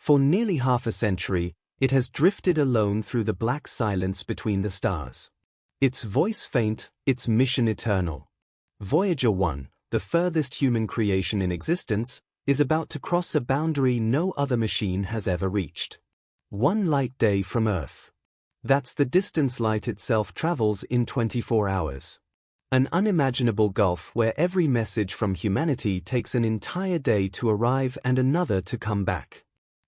For nearly half a century, it has drifted alone through the black silence between the stars. Its voice faint, its mission eternal. Voyager 1, the furthest human creation in existence, is about to cross a boundary no other machine has ever reached. 1 light day from Earth. That's the distance light itself travels in 24 hours. An unimaginable gulf where every message from humanity takes an entire day to arrive and another to come back.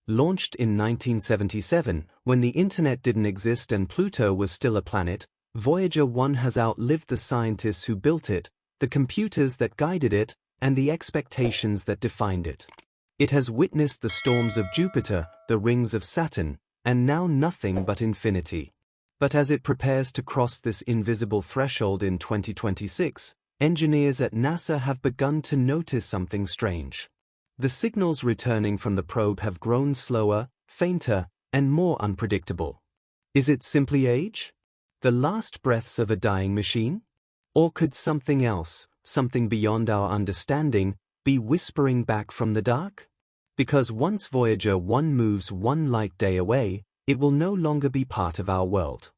Launched in 1977, when the Internet didn't exist and Pluto was still a planet, Voyager 1 has outlived the scientists who built it, the computers that guided it, and the expectations that defined it. It has witnessed the storms of Jupiter, the rings of Saturn, and now nothing but infinity. But as it prepares to cross this invisible threshold in 2026, engineers at NASA have begun to notice something strange. The signals returning from the probe have grown slower, fainter, and more unpredictable. Is it simply age? The last breaths of a dying machine? Or could something else, something beyond our understanding, be whispering back from the dark? Because once Voyager 1 moves 1 light day away, it will no longer be part of our world.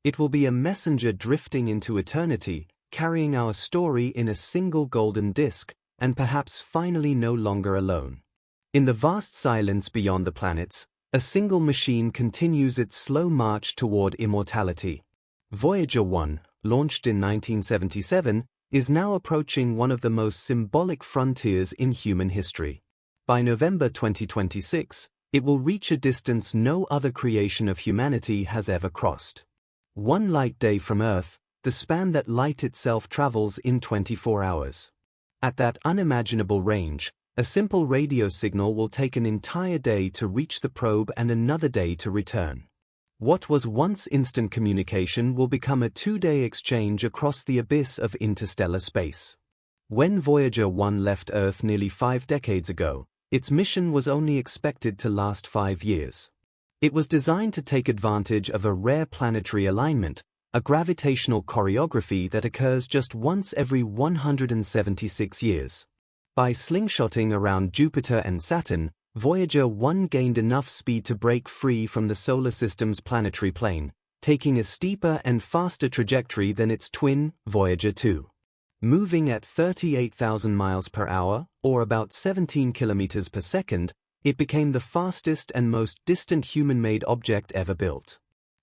It will be a messenger drifting into eternity, carrying our story in a single golden disk, and perhaps finally no longer alone. In the vast silence beyond the planets, a single machine continues its slow march toward immortality. Voyager 1, launched in 1977, is now approaching one of the most symbolic frontiers in human history. By November 2026, it will reach a distance no other creation of humanity has ever crossed. 1 light day from Earth, the span that light itself travels in 24 hours. At that unimaginable range, a simple radio signal will take an entire day to reach the probe and another day to return. What was once instant communication will become a 2-day exchange across the abyss of interstellar space. When Voyager 1 left Earth nearly 5 decades ago, its mission was only expected to last 5 years. It was designed to take advantage of a rare planetary alignment, a gravitational choreography that occurs just once every 176 years. By slingshotting around Jupiter and Saturn, Voyager 1 gained enough speed to break free from the solar system's planetary plane, taking a steeper and faster trajectory than its twin, Voyager 2. Moving at 38,000 miles per hour, or about 17 kilometers per second, it became the fastest and most distant human-made object ever built.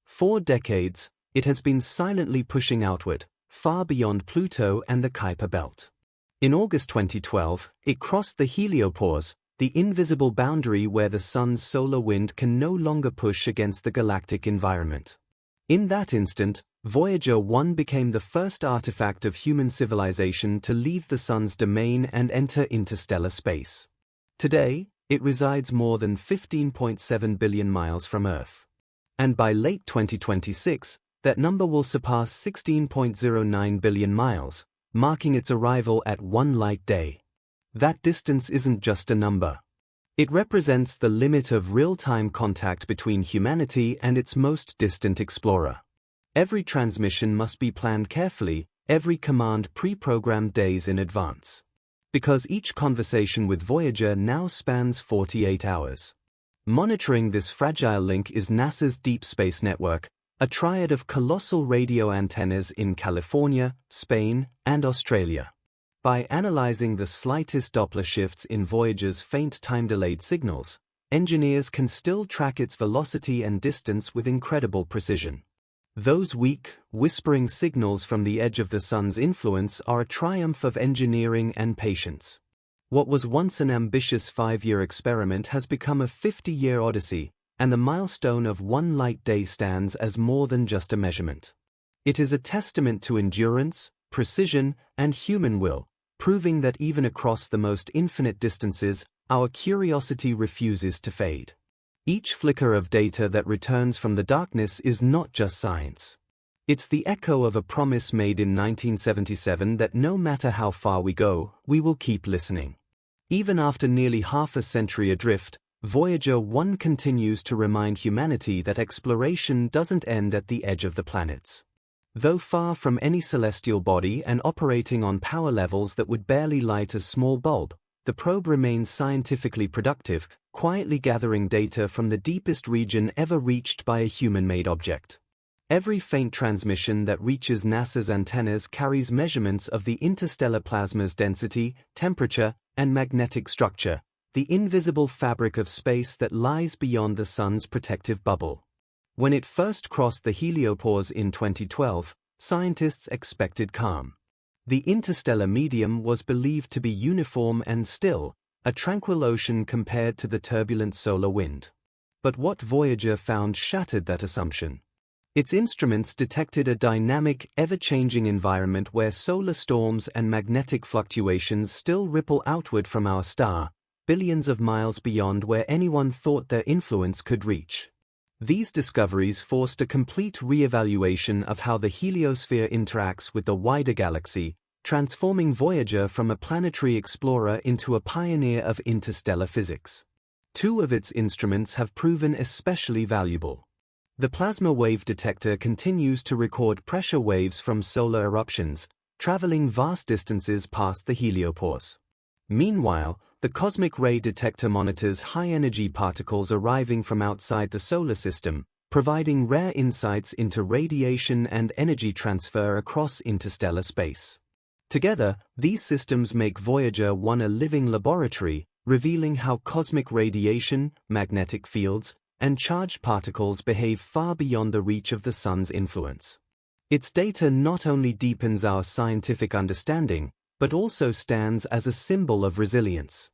4 decades, it has been silently pushing outward, far beyond Pluto and the Kuiper Belt. In August 2012, it crossed the heliopause, the invisible boundary where the sun's solar wind can no longer push against the galactic environment. In that instant, Voyager 1 became the first artifact of human civilization to leave the sun's domain and enter interstellar space. Today, it resides more than 15.7 billion miles from Earth. And by late 2026, that number will surpass 16.09 billion miles, marking its arrival at 1 light day. That distance isn't just a number. It represents the limit of real-time contact between humanity and its most distant explorer. Every transmission must be planned carefully, every command pre-programmed days in advance. Because each conversation with Voyager now spans 48 hours. Monitoring this fragile link is NASA's Deep Space Network, a triad of colossal radio antennas in California, Spain, and Australia. By analyzing the slightest Doppler shifts in Voyager's faint time-delayed signals, engineers can still track its velocity and distance with incredible precision. Those weak, whispering signals from the edge of the sun's influence are a triumph of engineering and patience. What was once an ambitious 5-year experiment has become a 50-year odyssey, and the milestone of 1 light day stands as more than just a measurement. It is a testament to endurance, precision, and human will, proving that even across the most infinite distances, our curiosity refuses to fade. Each flicker of data that returns from the darkness is not just science. It's the echo of a promise made in 1977 that no matter how far we go, we will keep listening. Even after nearly half a century adrift, Voyager 1 continues to remind humanity that exploration doesn't end at the edge of the planets. Though far from any celestial body and operating on power levels that would barely light a small bulb, the probe remains scientifically productive, quietly gathering data from the deepest region ever reached by a human-made object. Every faint transmission that reaches NASA's antennas carries measurements of the interstellar plasma's density, temperature, and magnetic structure, the invisible fabric of space that lies beyond the Sun's protective bubble. When it first crossed the heliopause in 2012, scientists expected calm. The interstellar medium was believed to be uniform and still, a tranquil ocean compared to the turbulent solar wind. But what Voyager found shattered that assumption. Its instruments detected a dynamic, ever-changing environment where solar storms and magnetic fluctuations still ripple outward from our star, billions of miles beyond where anyone thought their influence could reach. These discoveries forced a complete re-evaluation of how the heliosphere interacts with the wider galaxy, transforming Voyager from a planetary explorer into a pioneer of interstellar physics. Two of its instruments have proven especially valuable. The plasma wave detector continues to record pressure waves from solar eruptions, traveling vast distances past the heliopause. Meanwhile, the cosmic ray detector monitors high-energy particles arriving from outside the solar system, providing rare insights into radiation and energy transfer across interstellar space. Together, these systems make Voyager 1 a living laboratory, revealing how cosmic radiation, magnetic fields, and charged particles behave far beyond the reach of the Sun's influence. Its data not only deepens our scientific understanding, but also stands as a symbol of resilience.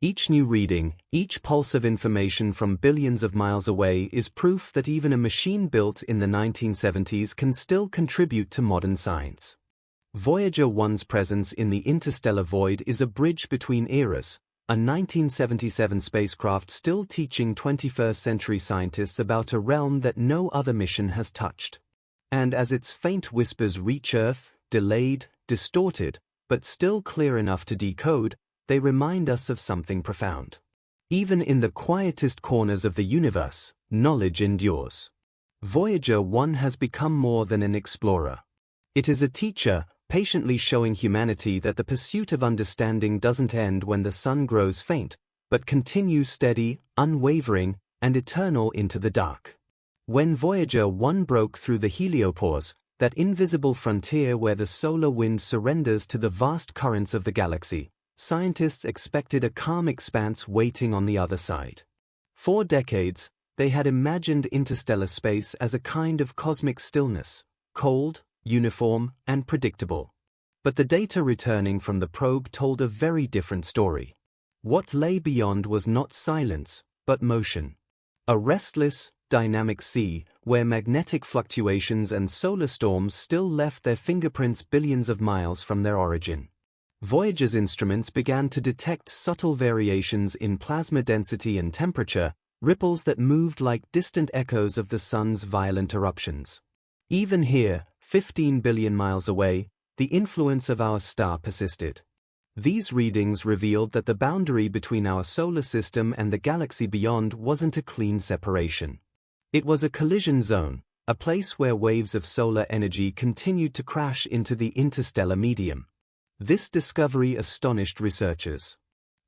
Each new reading, each pulse of information from billions of miles away is proof that even a machine built in the 1970s can still contribute to modern science. Voyager 1's presence in the interstellar void is a bridge between eras, a 1977 spacecraft still teaching 21st-century scientists about a realm that no other mission has touched. And as its faint whispers reach Earth, delayed, distorted, but still clear enough to decode, they remind us of something profound. Even in the quietest corners of the universe, knowledge endures. Voyager 1 has become more than an explorer. It is a teacher, patiently showing humanity that the pursuit of understanding doesn't end when the sun grows faint, but continues steady, unwavering, and eternal into the dark. When Voyager 1 broke through the heliopause, that invisible frontier where the solar wind surrenders to the vast currents of the galaxy, scientists expected a calm expanse waiting on the other side. For decades, they had imagined interstellar space as a kind of cosmic stillness, cold, uniform, and predictable. But the data returning from the probe told a very different story. What lay beyond was not silence, but motion. A restless, dynamic sea, where magnetic fluctuations and solar storms still left their fingerprints billions of miles from their origin. Voyager's instruments began to detect subtle variations in plasma density and temperature, ripples that moved like distant echoes of the sun's violent eruptions. Even here, 15 billion miles away, the influence of our star persisted. These readings revealed that the boundary between our solar system and the galaxy beyond wasn't a clean separation. It was a collision zone, a place where waves of solar energy continued to crash into the interstellar medium. This discovery astonished researchers.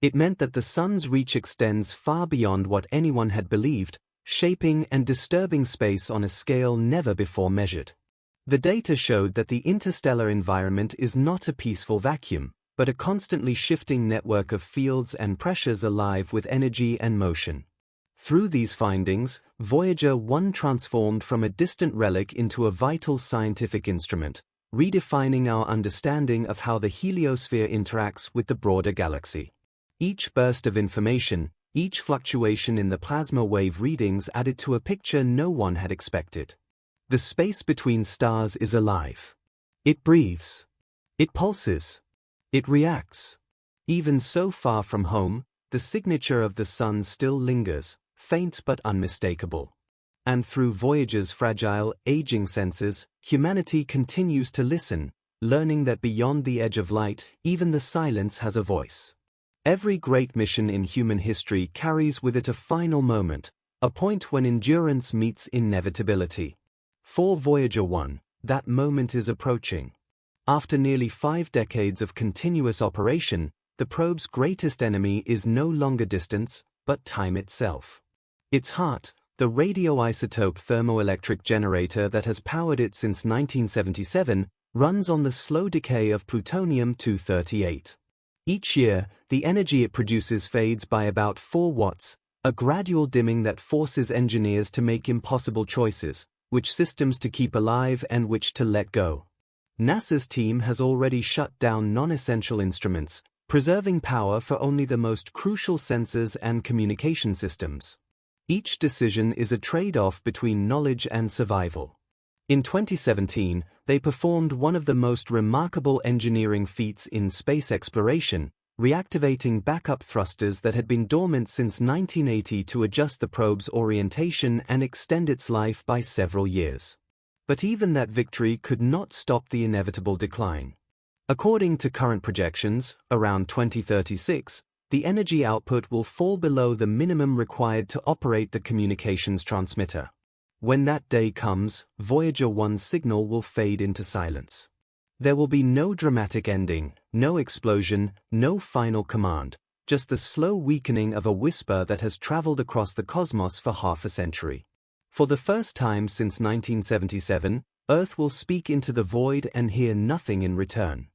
It meant that the sun's reach extends far beyond what anyone had believed, shaping and disturbing space on a scale never before measured. The data showed that the interstellar environment is not a peaceful vacuum, but a constantly shifting network of fields and pressures alive with energy and motion. Through these findings, Voyager 1 transformed from a distant relic into a vital scientific instrument, redefining our understanding of how the heliosphere interacts with the broader galaxy. Each burst of information, each fluctuation in the plasma wave readings added to a picture no one had expected. The space between stars is alive. It breathes. It pulses. It reacts. Even so far from home, the signature of the sun still lingers, faint but unmistakable. And through Voyager's fragile, aging senses, humanity continues to listen, learning that beyond the edge of light, even the silence has a voice. Every great mission in human history carries with it a final moment, a point when endurance meets inevitability. For Voyager 1, that moment is approaching. After nearly 5 decades of continuous operation, the probe's greatest enemy is no longer distance, but time itself. Its heart, the radioisotope thermoelectric generator that has powered it since 1977, runs on the slow decay of plutonium-238. Each year, the energy it produces fades by about 4 watts, a gradual dimming that forces engineers to make impossible choices, which systems to keep alive and which to let go. NASA's team has already shut down non-essential instruments, preserving power for only the most crucial sensors and communication systems. Each decision is a trade-off between knowledge and survival. In 2017, they performed one of the most remarkable engineering feats in space exploration, reactivating backup thrusters that had been dormant since 1980 to adjust the probe's orientation and extend its life by several years. But even that victory could not stop the inevitable decline. According to current projections, around 2036, the energy output will fall below the minimum required to operate the communications transmitter. When that day comes, Voyager 1's signal will fade into silence. There will be no dramatic ending, no explosion, no final command, just the slow weakening of a whisper that has traveled across the cosmos for half a century. For the first time since 1977, Earth will speak into the void and hear nothing in return.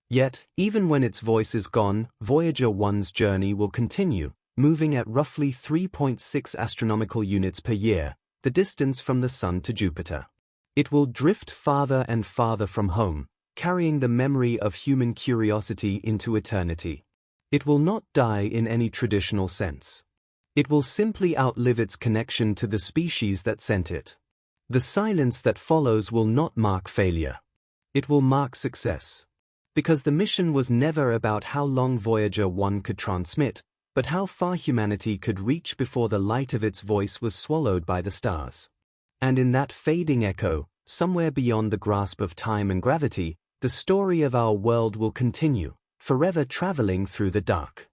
Yet, even when its voice is gone, Voyager 1's journey will continue, moving at roughly 3.6 astronomical units per year, the distance from the Sun to Jupiter. It will drift farther and farther from home, carrying the memory of human curiosity into eternity. It will not die in any traditional sense. It will simply outlive its connection to the species that sent it. The silence that follows will not mark failure. It will mark success. Because the mission was never about how long Voyager 1 could transmit, but how far humanity could reach before the light of its voice was swallowed by the stars. And in that fading echo, somewhere beyond the grasp of time and gravity, the story of our world will continue, forever traveling through the dark.